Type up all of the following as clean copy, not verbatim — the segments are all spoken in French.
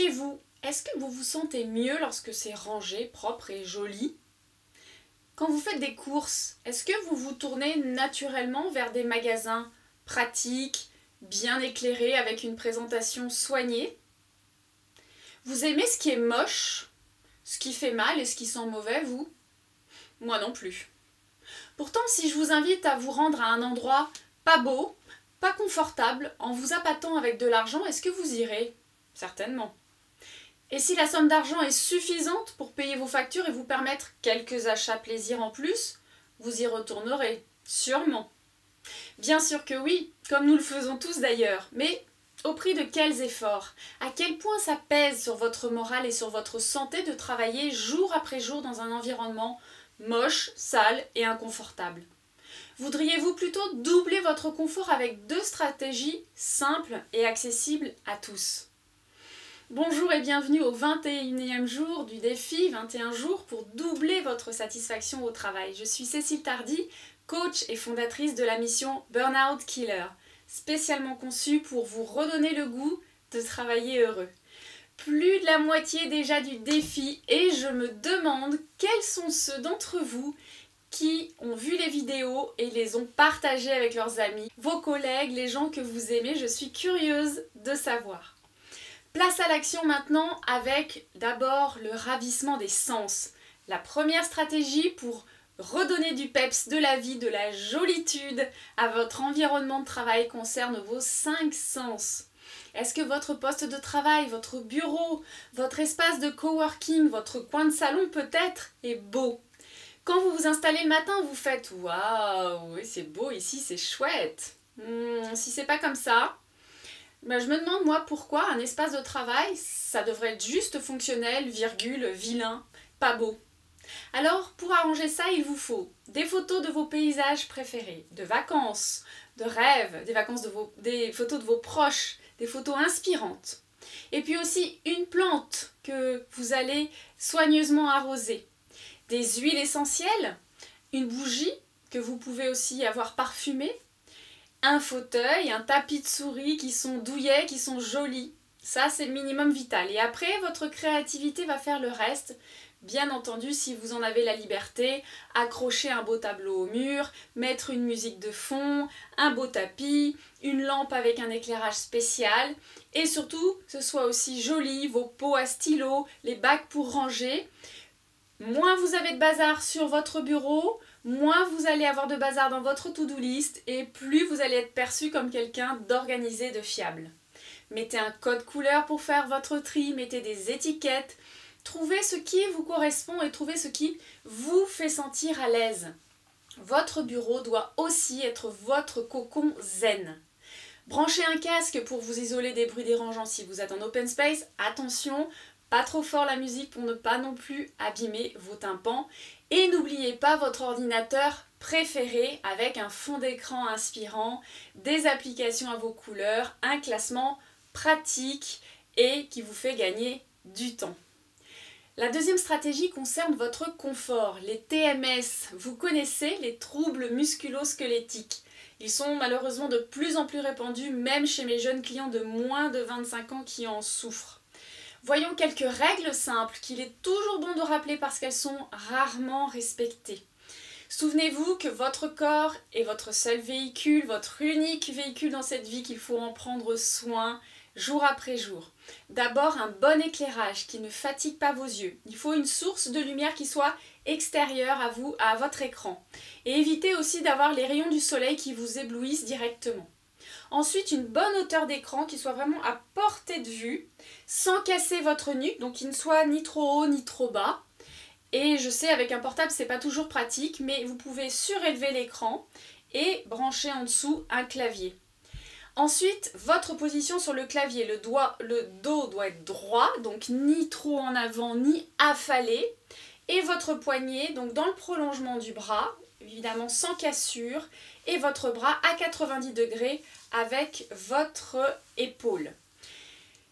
Chez vous, est-ce que vous vous sentez mieux lorsque c'est rangé, propre et joli? Quand vous faites des courses, est-ce que vous vous tournez naturellement vers des magasins pratiques, bien éclairés, avec une présentation soignée? Vous aimez ce qui est moche, ce qui fait mal et ce qui sent mauvais, vous? Moi non plus. Pourtant, si je vous invite à vous rendre à un endroit pas beau, pas confortable, en vous appâtant avec de l'argent, est-ce que vous irez? Certainement. Et si la somme d'argent est suffisante pour payer vos factures et vous permettre quelques achats plaisir en plus, vous y retournerez, sûrement. Bien sûr que oui, comme nous le faisons tous d'ailleurs, mais au prix de quels efforts? À quel point ça pèse sur votre morale et sur votre santé de travailler jour après jour dans un environnement moche, sale et inconfortable? Voudriez-vous plutôt doubler votre confort avec deux stratégies simples et accessibles à tous? Bonjour et bienvenue au 21e jour du défi 21 jours pour doubler votre satisfaction au travail. Je suis Cécile Tardy, coach et fondatrice de la mission Burnout Killer, spécialement conçue pour vous redonner le goût de travailler heureux. Plus de la moitié déjà du défi et je me demande quels sont ceux d'entre vous qui ont vu les vidéos et les ont partagées avec leurs amis, vos collègues, les gens que vous aimez. Je suis curieuse de savoir. Place à l'action maintenant avec d'abord le ravissement des sens. La première stratégie pour redonner du peps, de la vie, de la jolitude à votre environnement de travail concerne vos 5 sens. Est-ce que votre poste de travail, votre bureau, votre espace de coworking, votre coin de salon peut-être est beau? Quand vous vous installez le matin, vous faites « Waouh, oui, c'est beau ici, c'est chouette ». Si c'est pas comme ça, je me demande moi pourquoi un espace de travail, ça devrait être juste fonctionnel, virgule, vilain, pas beau. Alors pour arranger ça, il vous faut des photos de vos paysages préférés, de vacances, de rêves, des photos de vos proches, des photos inspirantes. Et puis aussi une plante que vous allez soigneusement arroser, des huiles essentielles, une bougie que vous pouvez aussi avoir parfumée, un fauteuil, un tapis de souris qui sont douillets, qui sont jolis. Ça, c'est le minimum vital. Et après, votre créativité va faire le reste. Bien entendu, si vous en avez la liberté, accrocher un beau tableau au mur, mettre une musique de fond, un beau tapis, une lampe avec un éclairage spécial. Et surtout, que ce soit aussi joli, vos pots à stylo, les bacs pour ranger. Moins vous avez de bazar sur votre bureau, moins vous allez avoir de bazar dans votre to-do list et plus vous allez être perçu comme quelqu'un d'organisé, de fiable. Mettez un code couleur pour faire votre tri, mettez des étiquettes, trouvez ce qui vous correspond et trouvez ce qui vous fait sentir à l'aise. Votre bureau doit aussi être votre cocon zen. Branchez un casque pour vous isoler des bruits dérangeants si vous êtes en open space. Attention, pas trop fort la musique pour ne pas non plus abîmer vos tympans. Et n'oubliez pas votre ordinateur préféré avec un fond d'écran inspirant, des applications à vos couleurs, un classement pratique et qui vous fait gagner du temps. La deuxième stratégie concerne votre confort, les TMS. Vous connaissez les troubles musculo-squelettiques. Ils sont malheureusement de plus en plus répandus, même chez mes jeunes clients de moins de 25 ans qui en souffrent. Voyons quelques règles simples qu'il est toujours bon de rappeler parce qu'elles sont rarement respectées. Souvenez-vous que votre corps est votre seul véhicule, votre unique véhicule dans cette vie qu'il faut en prendre soin jour après jour. D'abord, un bon éclairage qui ne fatigue pas vos yeux. Il faut une source de lumière qui soit extérieure à vous, à votre écran. Et évitez aussi d'avoir les rayons du soleil qui vous éblouissent directement. Ensuite, une bonne hauteur d'écran qui soit vraiment à portée de vue, sans casser votre nuque, donc qui ne soit ni trop haut ni trop bas. Et je sais, avec un portable, c'est pas toujours pratique, mais vous pouvez surélever l'écran et brancher en dessous un clavier. Ensuite, votre position sur le clavier, le dos doit être droit, donc ni trop en avant ni affalé. Et votre poignet, donc dans le prolongement du bras, évidemment sans cassure, et votre bras à 90 degrés avec votre épaule.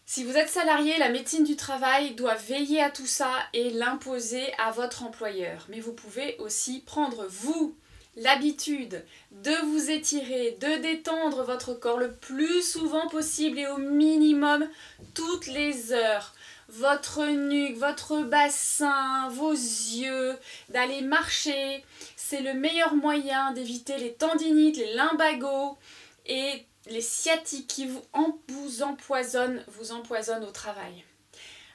Si vous êtes salarié, la médecine du travail doit veiller à tout ça et l'imposer à votre employeur. Mais vous pouvez aussi prendre, vous, l'habitude de vous étirer, de détendre votre corps le plus souvent possible et au minimum toutes les heures. votre nuque, votre bassin, vos yeux, d'aller marcher. C'est le meilleur moyen d'éviter les tendinites, les lumbagos et les sciatiques qui vous empoisonnent au travail.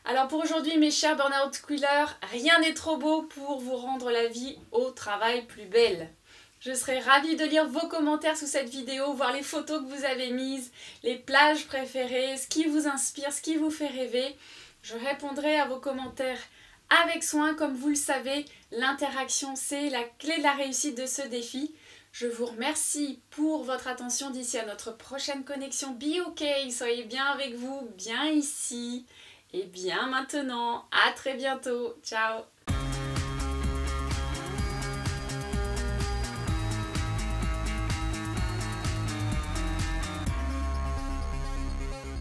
Alors pour aujourd'hui mes chers Burnout Squealers, rien n'est trop beau pour vous rendre la vie au travail plus belle. Je serai ravie de lire vos commentaires sous cette vidéo, voir les photos que vous avez mises, les plages préférées, ce qui vous inspire, ce qui vous fait rêver. Je répondrai à vos commentaires avec soin, comme vous le savez, l'interaction c'est la clé de la réussite de ce défi. Je vous remercie pour votre attention d'ici à notre prochaine connexion Be OK. Soyez bien avec vous, bien ici et bien maintenant. À très bientôt. Ciao.